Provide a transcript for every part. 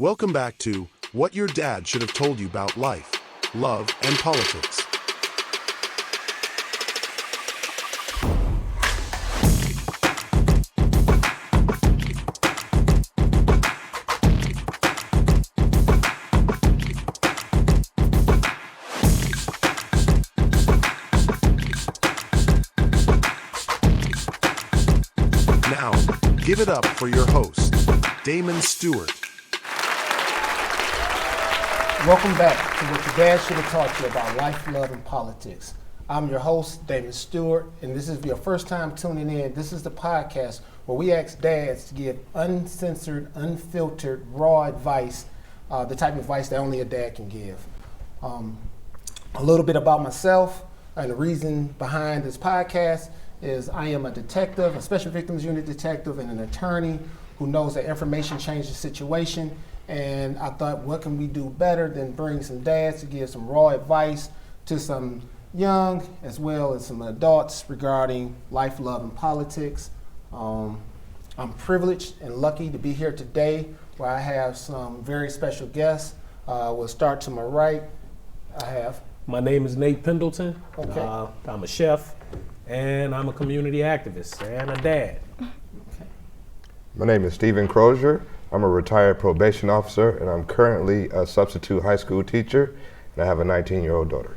Welcome back to What Your Dad Should Have Told You About Life, Love, and Politics. Now, give it up for your host, Damon Stewart. Welcome back to What Your Dad Should Have Taught You About Life, Love, and Politics. I'm your host, Damon Stewart, and this is your first time tuning in. This is the podcast where we ask dads to give uncensored, unfiltered, raw advice, the type of advice that only a dad can give. A little bit about myself, and the reason behind this podcast is I am a detective, a special victims unit detective, and an attorney who knows that information changes the situation. And I thought, what can we do better than bring some dads to give some raw advice to some young as well as some adults regarding life, love, and politics. I'm privileged and lucky to be here today where I have some very special guests. We'll start to my right. My name is Nate Pendleton. Okay. I'm a chef and I'm a community activist and a dad. Okay. My name is Stephen Crozier. I'm a retired probation officer, and I'm currently a substitute high school teacher, and I have a 19-year-old daughter.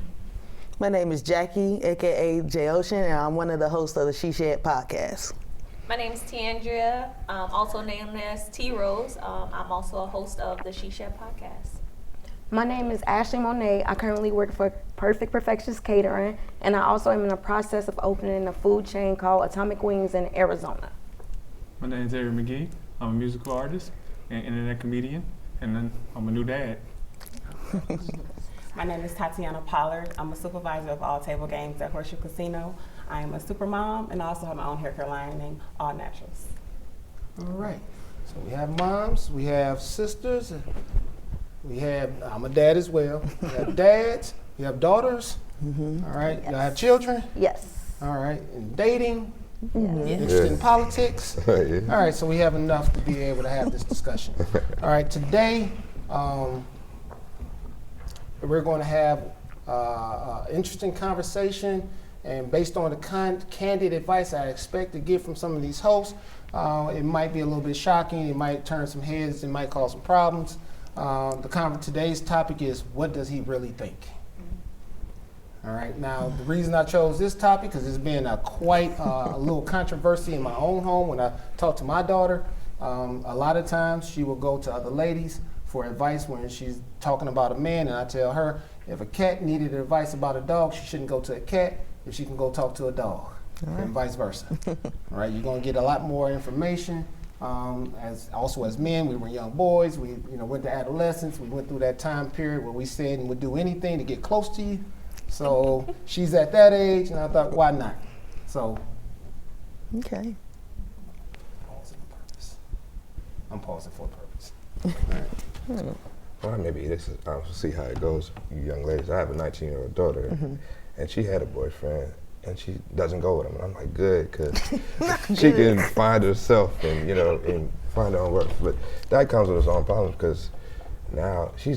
My name is Jackie, aka J Ocean, and I'm one of the hosts of the She Shed podcast. My name is Tiandria, also named as T Rose. I'm also a host of the She Shed podcast. My name is Ashley Monet. I currently work for Perfect Perfections Catering, and I also am in the process of opening a food chain called Atomic Wings in Arizona. My name is Avery McGee. I'm a musical artist and internet comedian, and then I'm a new dad. My name is Tatiana Pollard. I'm a supervisor of all table games at Horseshoe Casino. I am a super mom, and I also have my own hair care line named All Naturals. All right. So we have moms, we have sisters, I'm a dad as well. We have dads, we have daughters. Mm-hmm. All right. Yes. Y'all have children? Yes. All right. And dating? Yes. Interested in politics? Yeah. All right, so we have enough to be able to have this discussion. All right, today we're going to have an interesting conversation, and based on the candid advice I expect to get from some of these hosts, it might be a little bit shocking, it might turn some heads, it might cause some problems. Today's topic is, what does he really think? All right. Now, the reason I chose this topic because there's been quite a little controversy in my own home when I talk to my daughter. A lot of times she will go to other ladies for advice when she's talking about a man, and I tell her if a cat needed advice about a dog, she shouldn't go to a cat if she can go talk to a dog, and vice versa. All right. You're going to get a lot more information. As men, we were young boys. We went to adolescence. We went through that time period where we said and would do anything to get close to you. So she's at that age, and I thought, why not? So, Okay. I'm pausing for a purpose. All right. Well, maybe I'll see how it goes, you young ladies. I have a 19-year-old daughter, and she had a boyfriend, and she doesn't go with him. And I'm like, good, because she can find herself and find her own work. But that comes with its own problems, because now she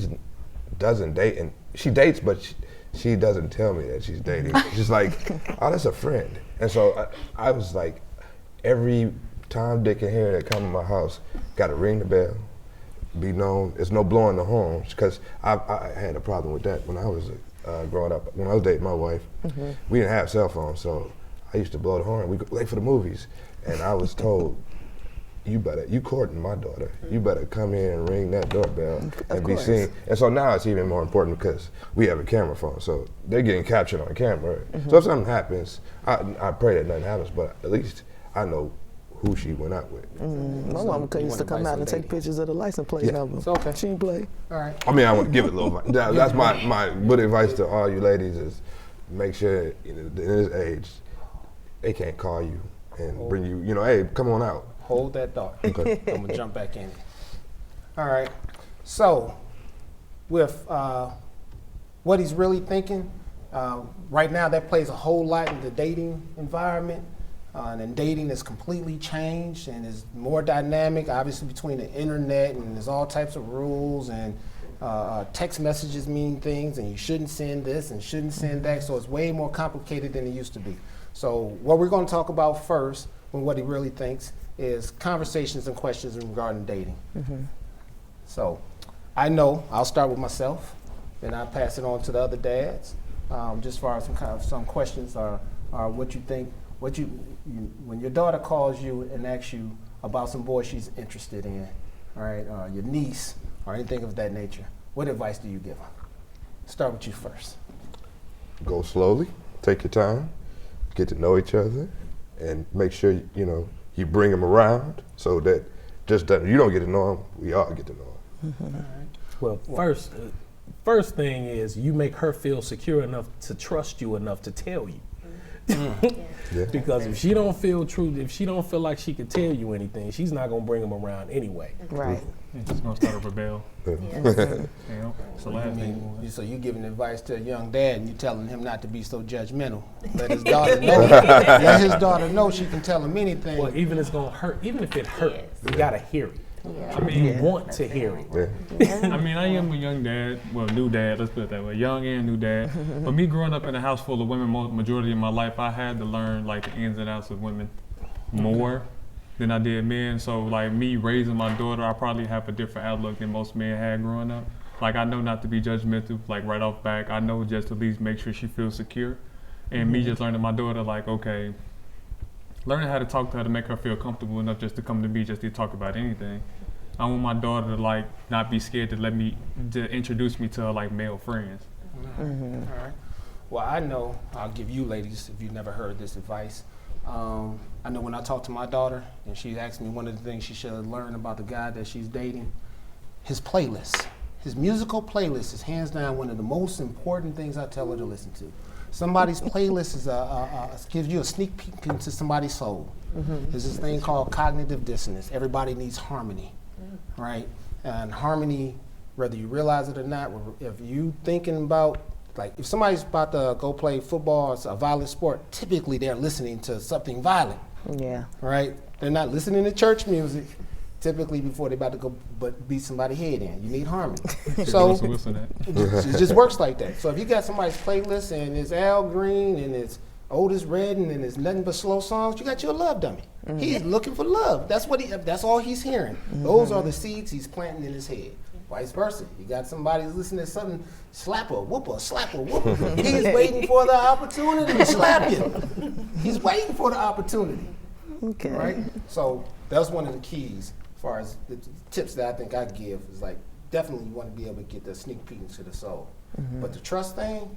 doesn't date, and she dates, but she doesn't tell me that she's dating. She's like, oh, that's a friend. And so I was like, every Tom, Dick, and Harry that come to my house, got to ring the bell, be known. There's no blowing the horns, because I had a problem with that when I was growing up. When I was dating my wife, we didn't have cell phones, so I used to blow the horn. We could wait for the movies, and I was told, you courting my daughter. You better come in and ring that doorbell and be seen. And so now it's even more important because we have a camera phone, so they're getting captured on camera. So if something happens, I pray that nothing happens, but at least I know who she went out with. My mama used to come out and take pictures of the license plate number. It's okay. She didn't play. All right. I mean, I want to give it a little. That's my good advice to all you ladies is make sure in this age they can't call you and bring you. Hey, come on out. Hold that thought. Okay. I'm gonna jump back in. All right. So, with what he's really thinking, right now that plays a whole lot in the dating environment. And then dating has completely changed and is more dynamic, obviously, between the internet, and there's all types of rules, and text messages mean things, and you shouldn't send this and shouldn't send that, so it's way more complicated than it used to be. So what we're going to talk about first, and what he really thinks, is conversations and questions regarding dating. So I know, I'll start with myself, then I'll pass it on to the other dads, just as far as some questions are what you think, when your daughter calls you and asks you about some boy she's interested in, all right, your niece or anything of that nature, what advice do you give her? Start with you first. Go slowly, take your time, get to know each other, and make sure you bring them around so that just that you don't get to know them, we all get to know them. Well, first thing is you make her feel secure enough to trust you enough to tell you. Yeah. Because if she don't feel like she can tell you anything, she's not gonna bring them around anyway. Right. She's gonna start a rebel. It's the last thing. So you giving advice to a young dad and you telling him not to be so judgmental. Let his daughter know. Let his daughter know she can tell him anything. Well, even if it hurts, you gotta hear it. Yeah. I mean, You want to hear it. I mean, I am a young dad, well, new dad, let's put it that way, young and new dad. But me growing up in a house full of women, majority of my life, I had to learn like the ins and outs of women more than I did men. So like me raising my daughter, I probably have a different outlook than most men had growing up. Like I know not to be judgmental, like right off back. I know just to at least make sure she feels secure. And me just learning my daughter, like, okay, learning how to talk to her to make her feel comfortable enough just to come to me just to talk about anything. I want my daughter to like not be scared to introduce me to her like male friends. All right. Well, I know, I'll give you ladies, if you've never heard this advice. I know when I talk to my daughter and she asks me one of the things she should learn about the guy that she's dating, his playlist. His musical playlist is hands down one of the most important things I tell her to listen to. Somebody's playlist gives you a sneak peek into somebody's soul. There's this thing called cognitive dissonance. Everybody needs harmony, right? And harmony, whether you realize it or not, if you thinking about, like if somebody's about to go play football, it's a violent sport, typically they're listening to something violent, Yeah. right? They're not listening to church music, typically before they're about to go beat somebody's head in. You need harmony. So it just works like that. So if you got somebody's playlist and it's Al Green and it's Otis Redding and it's nothing but slow songs, you got you a love dummy. He's looking for love. That's all he's hearing. Those are the seeds he's planting in his head. Vice versa. You got somebody who's listening to something, slap her, whoop her, slap her, whoop her. He's waiting for the opportunity to slap you. He's waiting for the opportunity. Okay. Right? So that's one of the keys as far as the tips that I think I give is like definitely you want to be able to get that sneak peek into the soul. But the trust thing,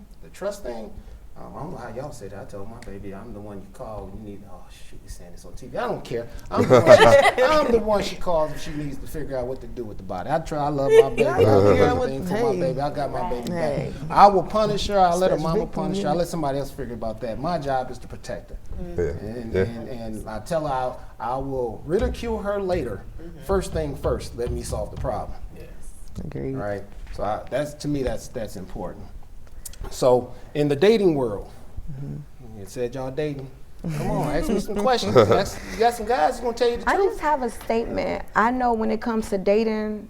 I don't know how y'all say that. I told my baby, I'm the one you call when you need, oh shoot, you're saying this on TV. I don't care. I'm the one she calls if she needs to figure out what to do with the body. I love my baby. I do everything for my baby. I got my baby back. I will punish her. I'll let her mama punish her. I'll let somebody else figure about that. My job is to protect her. And I tell her I will ridicule her later. First thing first, let me solve the problem. Agreed. Right? So to me, that's important. So in the dating world, you said y'all dating. Come on, ask me some questions. You got some guys who gonna tell you the I truth. just have a statement. I know when it comes to dating,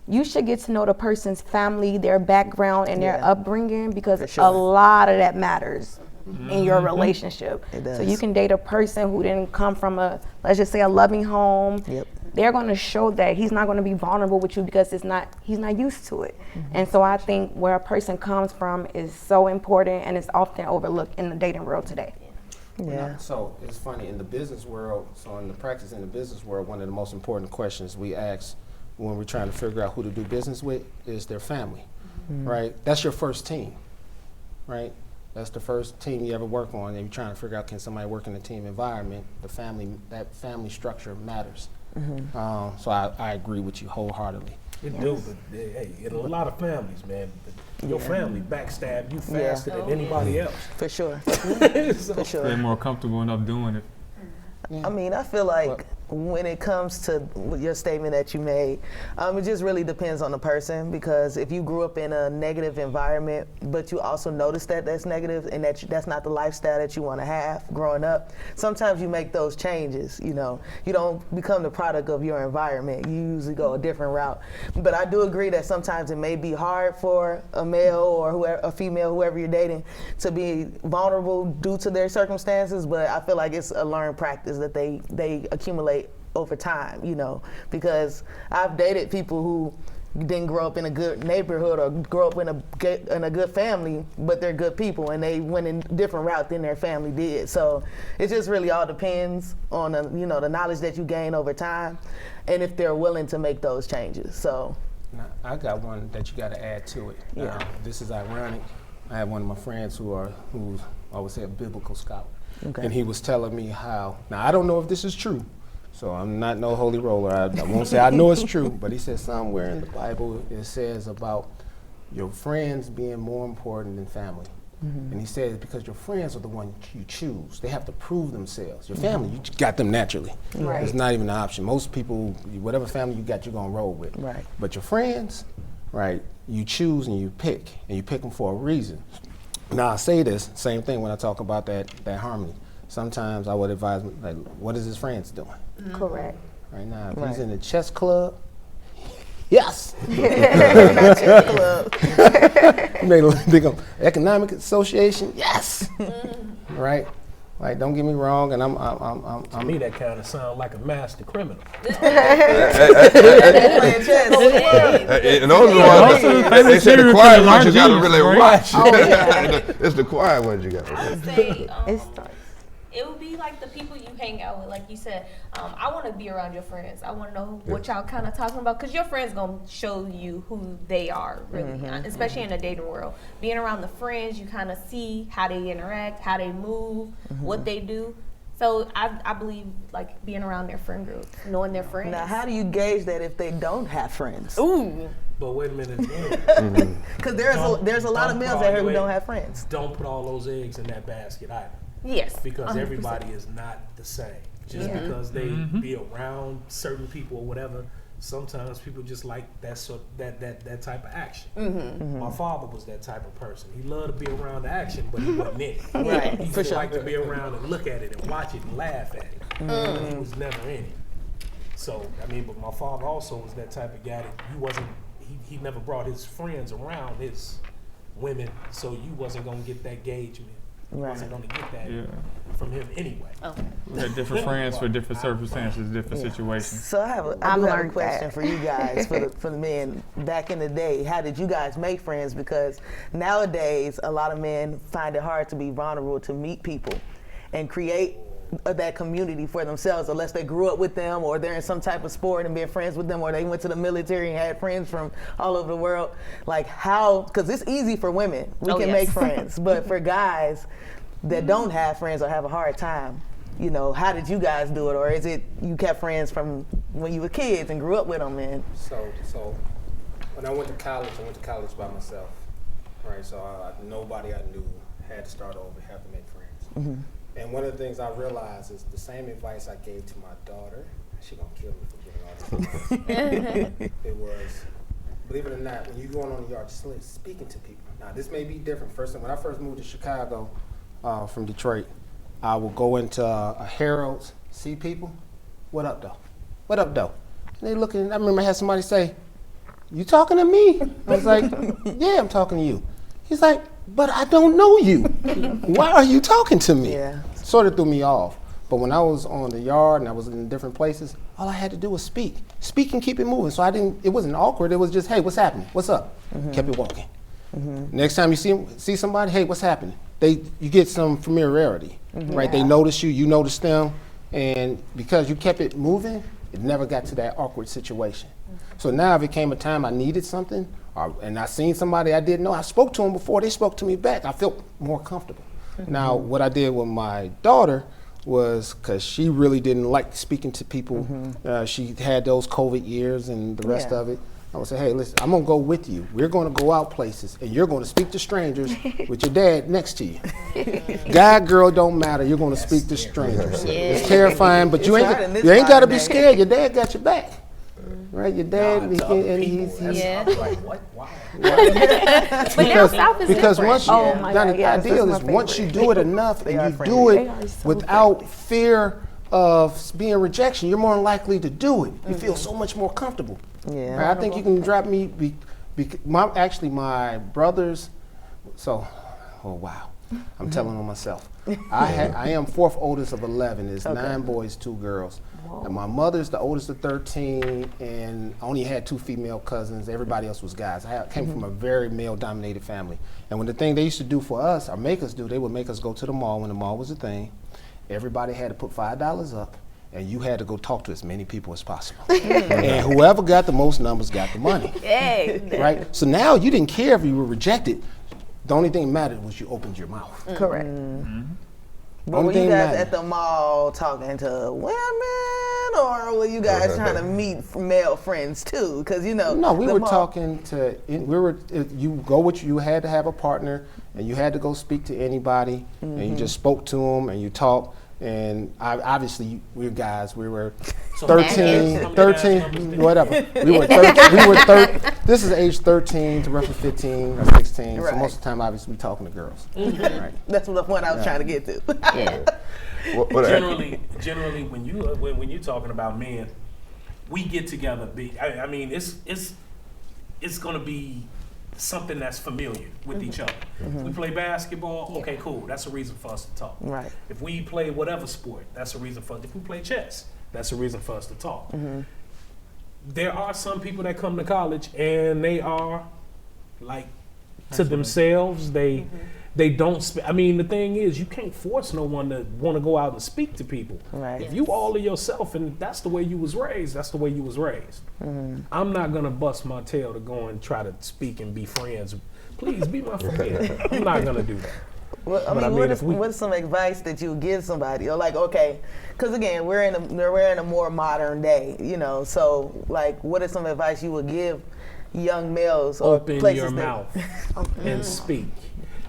you should get to know the person's family, their background, and their upbringing because a lot of that matters in your relationship. It does. So you can date a person who didn't come from let's just say a loving home. Yep. They're going to show that he's not going to be vulnerable with you because he's not used to it. And so I think where a person comes from is so important and it's often overlooked in the dating world today. Yeah. So it's funny in the business world. So in the practice in the business world, one of the most important questions we ask when we're trying to figure out who to do business with is their family, right? That's your first team, right? That's the first team you ever work on, and you're trying to figure out can somebody work in a team environment. That family structure matters. So I agree with you wholeheartedly. It do, but hey, in a lot of families, man, your family backstab you faster than anybody else. For sure. So, For sure. They're more comfortable enough doing it. I mean, I feel like when it comes to your statement that you made, it just really depends on the person, because if you grew up in a negative environment, but you also notice that that's negative and that's not the lifestyle that you want to have growing up, sometimes you make those changes, you know. You don't become the product of your environment. You usually go a different route. But I do agree that sometimes it may be hard for a male or whoever, a female, whoever you're dating, to be vulnerable due to their circumstances, but I feel like it's a learned practice that they accumulate over time, you know, because I've dated people who didn't grow up in a good neighborhood or grow up in a good family, but they're good people and they went in a different route than their family did. So it just really all depends on the knowledge that you gain over time and if they're willing to make those changes. So Now, I got one that you got to add to it. Yeah. This is ironic. I have one of my friends who's I would say a biblical scholar, and he was telling me how. Now I don't know if this is true, so I'm not no holy roller. I won't say I know it's true, but he said somewhere in the Bible it says about your friends being more important than family. And he said because your friends are the one you choose. They have to prove themselves. Your family, you got them naturally. Right. It's not even an option. Most people, whatever family you got, you're gonna roll with. Right. But your friends, right, you choose and you pick them for a reason. Now I say this, same thing when I talk about that harmony. Sometimes I would advise, like, what is his friends doing? Correct. Right now, if Right. he's in the chess club, yes. not chess club. Made a big economic association, yes. Right? Like, don't get me wrong, and To me, that kind of sounds like a master criminal. Playing chess. And those are the ones, they say the quiet ones you gotta really watch. It's the quiet ones you gotta I watch. would say It's it would be like the people you hang out with. Like you said, I want to be around your friends. I want to know what y'all kind of talking about, because your friends going to show you who they are, really, especially in the dating world. Being around the friends, you kind of see how they interact, how they move, what they do. So I believe, like, being around their friend group, knowing their friends. Now, how do you gauge that if they don't have friends? Ooh. But wait a minute again. Because there's a lot of males out here who don't have friends. Don't put all those eggs in that basket either. Yes. Because 100%. everybody is not the same. Just because they be around certain people or whatever, sometimes people just like that type of action. My father was that type of person. He loved to be around the action, but he wasn't in it. Right, He for just sure. liked to be around and look at it and watch it and laugh at it. But he was never in it. So, I mean, but my father also was that type of guy that he never brought his friends around his women, so you wasn't going to get that engagement. You wasn't going to get that from him anyway. We had different friends for different circumstances, different situations. So I do have a question for you guys, for the men. Back in the day, how did you guys make friends? Because nowadays, a lot of men find it hard to be vulnerable to meet people and create that community for themselves, unless they grew up with them or they're in some type of sport and been friends with them, or they went to the military and had friends from all over the world. Like, how, because it's easy for women, we can make friends, but for guys that don't have friends or have a hard time, you know, how did you guys do it? Or is it you kept friends from when you were kids and grew up with them? And So when I went to college by myself, right? So nobody I knew, had to start over, had to make friends. And one of the things I realized is the same advice I gave to my daughter. She gonna kill me for giving all this advice. It was, believe it or not, when you going on the yard, just speaking to people. Now this may be different. When I first moved to Chicago from Detroit, I would go into a Harold's, see people. What up though? What up though? And they looking. I remember I had somebody say, "You talking to me?" I was like, "Yeah, I'm talking to you." He's like, "But I don't know you. Why are you talking to me?" Yeah. Sort of threw me off. But when I was on the yard and I was in different places, all I had to do was speak and keep it moving. So it wasn't awkward. It was just, "Hey, what's happening? What's up?" Kept it walking. Next time you see somebody, "Hey, what's happening?" You get some familiarity, right? They notice you, you notice them, and because you kept it moving, it never got to that awkward situation. So now if it came a time I needed something, and I seen somebody I didn't know, I spoke to them before they spoke to me back. I felt more comfortable. Now, what I did with my daughter was, because she really didn't like speaking to people, she had those COVID years and the rest of it. I would say, hey, listen, I'm gonna go with you. We're gonna go out places, and you're gonna speak to strangers with your dad next to you. Guy, girl, don't matter. You're gonna speak to strangers. It's terrifying, but you ain't gotta be scared. Your dad got your back, right? Your dad, he's I'm like, what? Why? But down south is because different. once you, Oh my now God, the yes, ideal that's is my once you favorite. do it enough and are you friendly. do They it are so without fear of being rejection, you're more likely to do it. You feel so much more comfortable. Yeah. Right? I think you can drop me. My brothers. So, oh wow, I'm telling on myself. I am fourth oldest of 11. There's 9 boys, 2 girls. And my mother's the oldest of 13, and I only had 2 female cousins. Everybody else was guys. I came from a very male-dominated family. And when the thing they used to do for us, or make us do, they would make us go to the mall when the mall was a thing. Everybody had to put $5 up, and you had to go talk to as many people as possible. And whoever got the most numbers got the money. Hey. Right? So now you didn't care if you were rejected. The only thing that mattered was you opened your mouth. Correct. But Only were you thing guys mattered. at the mall talking to women, or were you guys trying to meet male friends too? Because No, we the were mall- talking to. You go with you had to have a partner, and you had to go speak to anybody, and you just spoke to them, and you talked. And obviously, we were guys. We were So 13, whatever. We were 13. This is age 13 to roughly 15 or 16. So Right. most of the time, obviously, we talking to girls. Right? That's the point I was trying to get to. Generally, when you're talking about men, we get together. I mean, it's gonna be something that's familiar with each other. If we play basketball, okay, cool. That's a reason for us to talk. Right. If we play whatever sport, that's a reason for us. If we play chess, that's a reason for us to talk. There are some people that come to college and they are like to themselves. They don't. I mean, the thing is, you can't force no one to want to go out and speak to people. Right. If you all of yourself and that's the way you was raised, that's the way you was raised. I'm not gonna bust my tail to go and try to speak and be friends. Please be my friend. I'm not gonna do that. Well, I But mean, if we- what's some advice that you would give somebody? Or like, okay, because again, we're in a more modern day, So, like, what is some advice you would give young males or Open places your that- mouth and speak.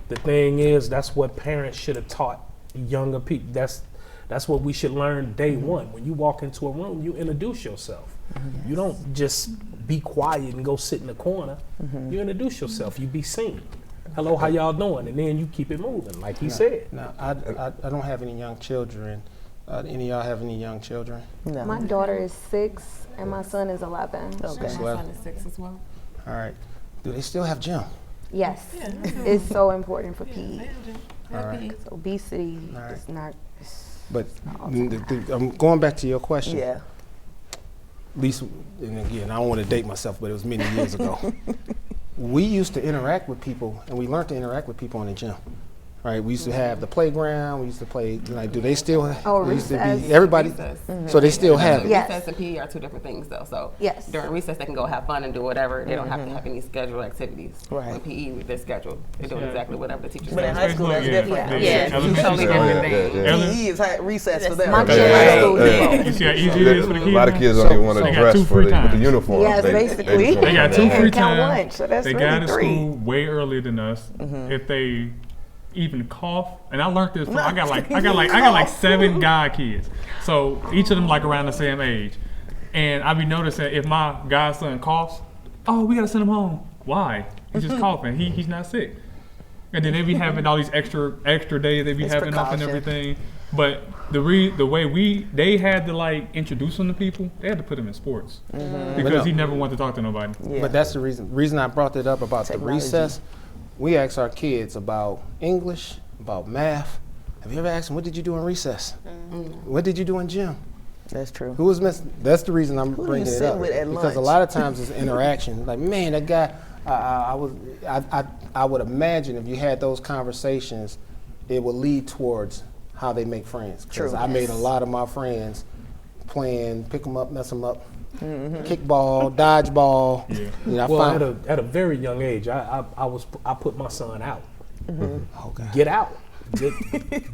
The thing is, that's what parents should have taught younger people. That's what we should learn day one. When you walk into a room, you introduce yourself. You don't just be quiet and go sit in the corner. You introduce yourself. You be seen. Hello, how y'all doing? And then you keep it moving, like he said. Now, I don't have any young children. Any of y'all have any young children? No. My daughter is 6 and my son is 11. Okay. My son is 6 as well. All right. Do they still have gym? Yes, it's so important for PE. All right. Obesity All right. is not. But I'm going back to your question. Yeah. At least, and again, I don't want to date myself, but it was many years ago. We used to interact with people, and we learned to interact with people in the gym. Right, we used to have the playground. We used to play. Like, do they still? Oh, we used to recess. be everybody. Recess. So they still have it. Yes. Recess and PE are 2 different things, though. So Yes. during recess, they can go have fun and do whatever. They don't have to have any scheduled activities. Right. With PE, they're scheduled. They're doing exactly whatever the teacher But in says. high school, that's Yeah. different. Yeah. Totally Elementary different school. thing. PE is recess for them. My Yeah. kids are still Yeah. You see how easy it is for the A kids? lot of now? kids don't even want so to they got dress 2 with free the times. uniform. Yes, basically. They got 2 And free count times. lunch, so that's They really got to 3. school way earlier than us. If they even cough, and I learned this from I got like 7 guy kids, so each of them like around the same age, and I be noticing if my godson coughs, oh, we gotta send him home. Why? He's just coughing. He's not sick. And then they be having all these extra days they be It's having up and precaution. everything. But the way they had to like introduce him to people, they had to put him in sports because he never wanted to talk to nobody. Yeah. But that's the reason I brought that up about the Technology. recess. We ask our kids about English, about math. Have you ever asked them, what did you do in recess? What did you do in gym? That's true. Who was missing? That's the reason I'm Who do you bringing it sit up. with at Because a lunch? lot of times it's interaction. Like, man, that guy, I would imagine if you had those conversations, it would lead towards how they make friends. Because True. I made a lot of my friends playing pick 'em up, mess 'em up, kickball, dodgeball. Yeah. You know, I Well, found, at a very young age, I put my son out. oh God. Get out.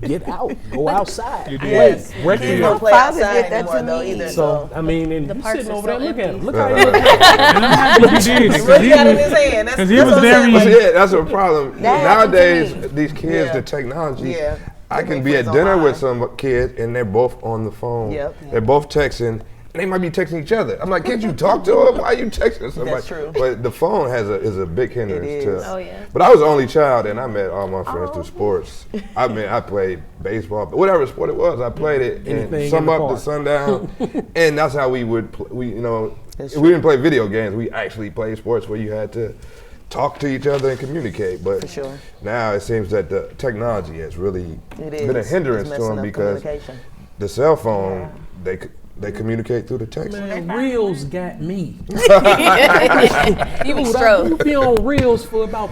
Get out, go outside. Yes. Wait, Kids don't play Fathers outside did that anymore to though me. either. So I mean, and The he's parks sitting are over there. so Look at him. empty. Look how he looking. And I'm happy he did. He's really got it in his hand. Because he was what I'm there saying. when Yeah, that's a problem. That happened to Nowadays, me. these kids, Yeah. the technology. Yeah. I They can make be at friends dinner online. with some kid and they're both on the phone. Yep. They're both texting. And they might be texting each other. I'm like, can't you talk to them? Why are you texting somebody? That's true. But the phone is a big hindrance It to. is. Oh, yeah. But I was the only child, and I met all my friends through sports. I mean, I played baseball, but whatever sport it was, I played it. Anything And in sun the up to park. sundown, and that's how we would. We That's we didn't play video games. We actually played sports where you had to talk to each other and communicate. But For sure. now it seems that the technology has really It been a is. hindrance It's to messing them up because communication. the cell phone they communicate through the text. Man, Reels got me. You be You stroke. be on Reels for about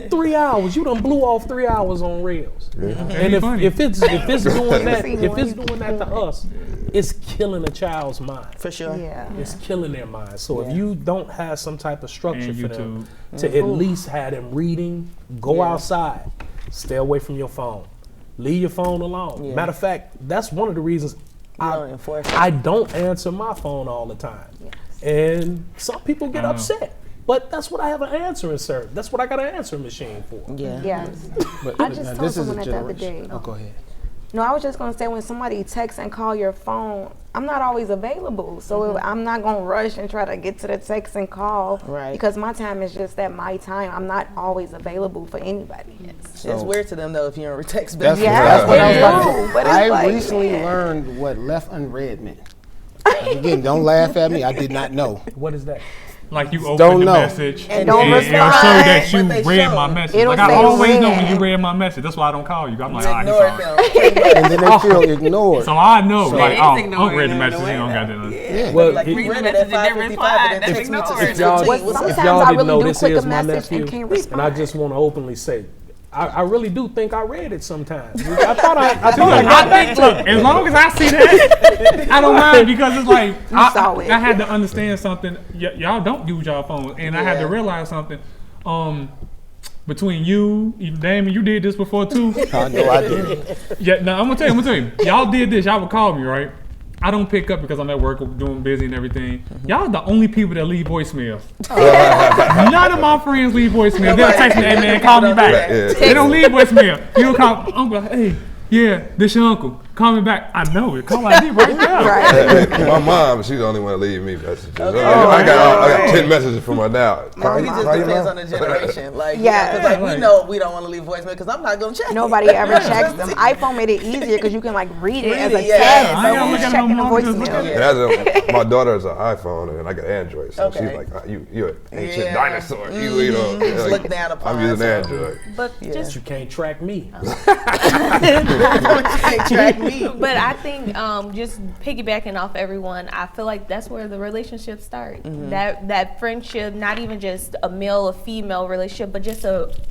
3 hours. You done blew off 3 hours on Reels. And if it's doing that to us, it's killing a child's mind. For sure. Yeah. It's killing their mind. So if you don't have some type of structure And for them YouTube. to at least have them reading, go outside, stay away from your phone, leave your phone alone. Yeah. Matter of fact, that's one of the reasons don't enforce it. I don't answer my phone all the time. And some people get upset. But that's what I have an answering service. That's what I got an answering machine for. Yeah. Yes. But I just told someone that the other day. Oh, go ahead. No, I was just gonna say when somebody texts and call your phone, I'm not always available. So I'm not gonna rush and try to get to the text and call. Right. Because my time is just at my time. I'm not always available for anybody. It's weird to them though if you don't text That's, back. that's what I was about to Yeah. say. But it's I like, recently man. learned what left unread meant. Again, don't laugh at me. I did not know. What is that? Like you open Don't the know. message And don't it'll respond, show that you but they read show. my message. It'll Like I say always know read. when you read my message. That's why I don't call you. I'm like, You ignore he's on. them. pretty much. And then they feel ignored. So I know, like, it's oh, ignoring don't read the them message. the You way don't got that- to. Yeah. Well, Like if- we read it Read at the message and 5:55 and then then text me to ignore it. if y'all, What's- if sometimes y'all I didn't really know, do this click a is my message and nephew, can't and I respond. just want to openly say, I really do think I read it sometimes. I Look, as long as I see that, I don't mind because it's like saw it. I had to understand something. Y'all don't use y'all phones, and I had to Yeah. realize something. Between you, even Damon, you did this before too. I know I did. Yeah, now I'm gonna tell you. Y'all did this. Y'all would call me, right? I don't pick up because I'm at work, doing busy and everything. Y'all are the only people that leave voicemails. None of my friends leave voicemails. They'll text me, hey man, call me back. Yeah. They don't leave voicemail. You'll call uncle, hey, yeah, this your uncle. Call me back. I know it. Call ID right there. My mom, she's the only one to leave me messages. Okay. I got 10 messages from her now. It just depends on the generation. Like, Yeah. because like, we know we don't want to leave voicemail because I'm not going to check. Nobody ever checks them. iPhone made it easier because you can like read it as a Read it, yeah. text. I So gotta who's look at it checking on the my just look at voicemail? it. my daughter has an iPhone and I got Android, so she's Okay. like, you're an ancient Yeah. dinosaur. You know, Just like, look down upon I'm using so- Android. But Yeah. just You can't track me. Can't track me. But I think just piggybacking off everyone, I feel like that's where the relationships start. That friendship, not even just a male or female relationship, but just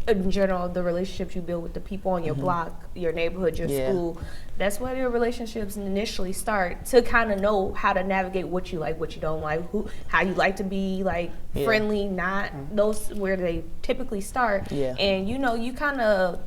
in general, the relationships you build with the people on your block, your neighborhood, your Yeah. school. That's where your relationships initially start, to kind of know how to navigate what you like, what you don't like, how you like to be like Yeah. friendly, not those where they typically start. Yeah. And you kind of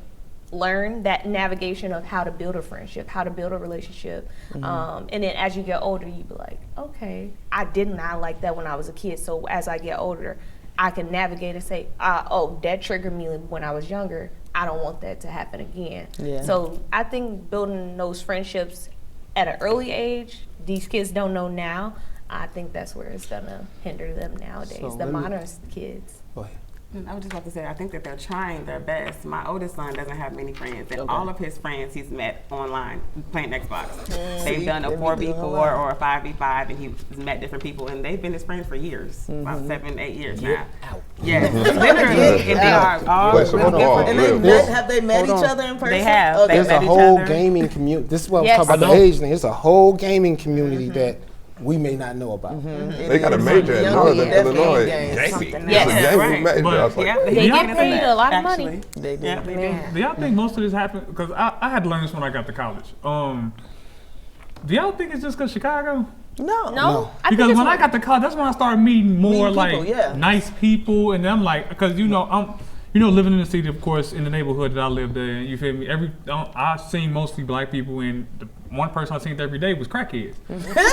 learn that navigation of how to build a friendship, how to build a relationship. And then as you get older, you be like, okay, I did not like that when I was a kid. So as I get older, I can navigate and say, oh, that triggered me when I was younger. I don't want that to happen again. Yeah. So I think building those friendships at an early age, these kids don't know now. I think that's where it's gonna hinder them nowadays, So the let me- modern kids. Go ahead. I was just about to say, I think that they're trying their best. My oldest son doesn't have many friends, and all of his friends he's met online playing Xbox. They've done a They be 4v4 doing online. or a 5v5, and he's met different people, and they've been his friends for years, about 7-8 years now. Yes, literally, and they are all Play some real ball. different. And they Real met, quick. have they met Hold each on. other in person? They have. Okay. They There's met a each whole other. gaming community. This is what Yes. I'm talking about I the know. age thing. It's a whole gaming community that we may not know about. They got a It is. major at Young Northern kids, Illinois. games. Gaming. Yes. It's a gaming Right. major. I was But- like, Yeah, They he's get into paid that, a lot of actually. money. They do. Yeah, they do. Man. Do y'all think most of this happened? Because I had to learn this when I got to college. Do y'all think it's just because Chicago? No. No, I think Because it's when I more- got to college, that's when I started meeting more Meeting people, like yeah. nice people, and I'm like, because you know, living in the city, of course, in the neighborhood that I lived in, you feel me? I've seen mostly black people, and the one person I seen every day was crackheads.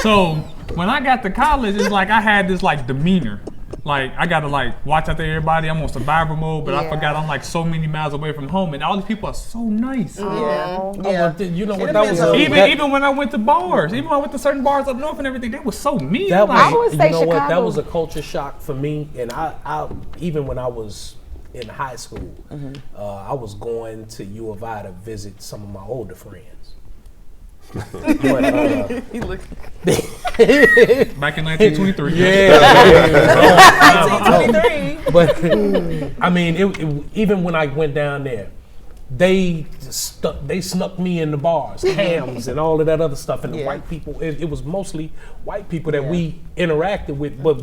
So when I got to college, it's like I had this like demeanor. Like I gotta like watch out for everybody. I'm on survival mode, but I forgot I'm like so many miles away from home, and all these people are so nice. You know what? That was Even when I went to bars, even when I went to certain bars up north and everything, they were so mean. That was, I would say you know what? That Chicago. was a culture shock for me, and I even when I was in high school, I was going to U of I to visit some of my older friends. But, Back in 1923. But I mean, even when I went down there, they snuck me in the bars, cams and all of that other stuff. And the white people, it was mostly white people that we interacted with. But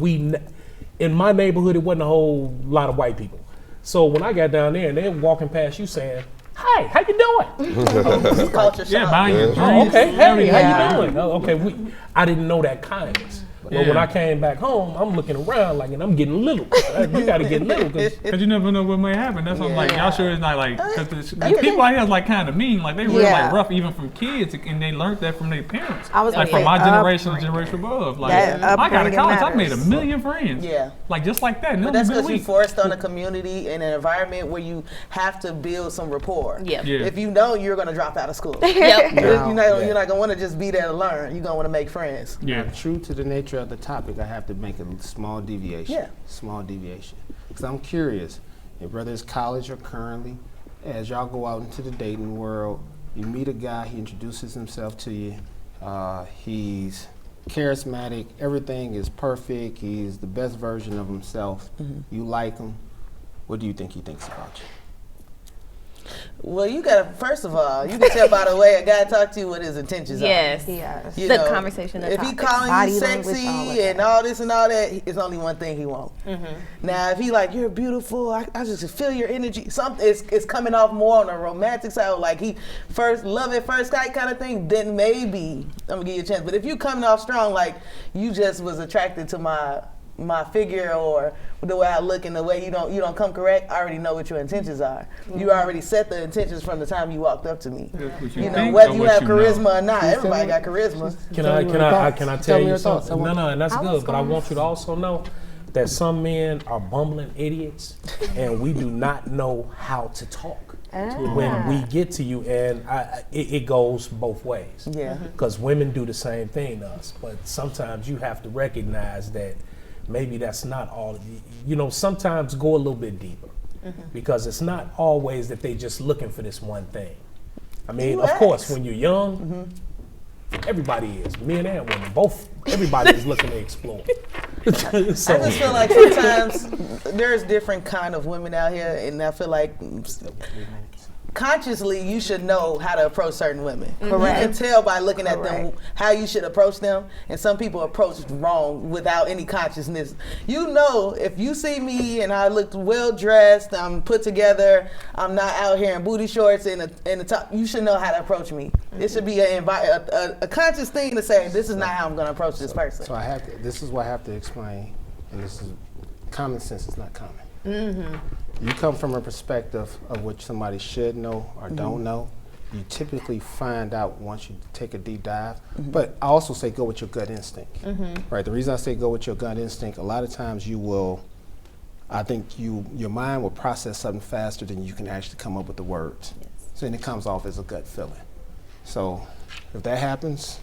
in my neighborhood, it wasn't a whole lot of white people. So when I got down there and they were walking past you saying, "Hi, how you doing?" Culture shock. buying your Oh, drinks. okay. Hey, how you doing? Oh, okay. I didn't know that kindness. But when I came back home, I'm looking around like, and I'm getting little. You got to get little. Cause you never know what might happen. That's what I'm like, y'all sure it's not like, cause the people out here is like kind of mean. Like they real like rough even from kids, and they learned that from their parents. I was like from my generation to generation above. Like I got to college, I made a million friends. Yeah. Like just like that. But that's because you forced on a community in an environment where you have to build some rapport. Yeah. If you know you're going to drop out of school. Yep. You're not going to want to just be there to learn. You're going to want to make friends. Yeah. True to the nature of the topic, I have to make a small deviation. Yeah. Small deviation. Because I'm curious, whether it's college or currently, as y'all go out into the dating world, you meet a guy, he introduces himself to you, he's charismatic, everything is perfect, he's the best version of himself, you like him, what do you think he thinks about you? Well, you got to, first of all, you can tell by the way a guy talk to you what his intentions Yes. Yes. You The know, conversation, the if he topic. calling Body you language, sexy all of and that. all this and all that, it's only one thing he wants. Now, if he like, you're beautiful, I just feel your energy. Something it's coming off more on a romantic side, like he first love at first sight kind of thing. Then maybe I'm gonna give you a chance. But if you coming off strong, like you just was attracted to my figure or the way I look and the way you don't come correct, I already know what your intentions are. You already set the intentions from the time you walked up to me. You know, whether you have charisma or not, everybody got charisma. Can I tell you something? No, and that's good. But I want you to also know that some men are bumbling idiots, and we do not know how to talk when we get to you, and it goes both ways. Yeah. Because women do the same thing to us, but sometimes you have to recognize that maybe that's not all. You know, sometimes go a little bit deeper, because it's not always that they just looking for this one thing. I mean, of course, when you're young, everybody is, men and women, both. Everybody is looking to explore. So, I just feel like sometimes there's different kind of women out here, and I feel like consciously you should know how to approach certain women. Correct. You can tell by looking at them how you should approach them, and some people approach wrong without any consciousness. You know, if you see me and I look well dressed, I'm put together, I'm not out here in booty shorts and the top, you should know how to approach me. It should be a conscious thing to say, this is not how I'm going to approach this person. So this is what I have to explain, and this is common sense is not common. You come from a perspective of what somebody should know or don't know. You typically find out once you take a deep dive. But I also say go with your gut instinct. Right. The reason I say go with your gut instinct, a lot of times I think your mind will process something faster than you can actually come up with the words. Yes. So then it comes off as a gut feeling. So if that happens,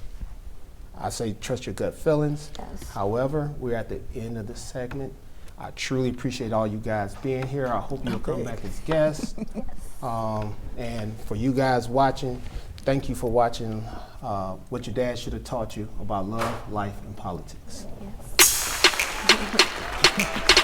I say trust your gut feelings. Yes. However, we're at the end of the segment. I truly appreciate all you guys being here. I hope you'll come back as guests. And for you guys watching, thank you for watching What Your Dad Should Have Taught You About Love, Life, and Politics. Yes.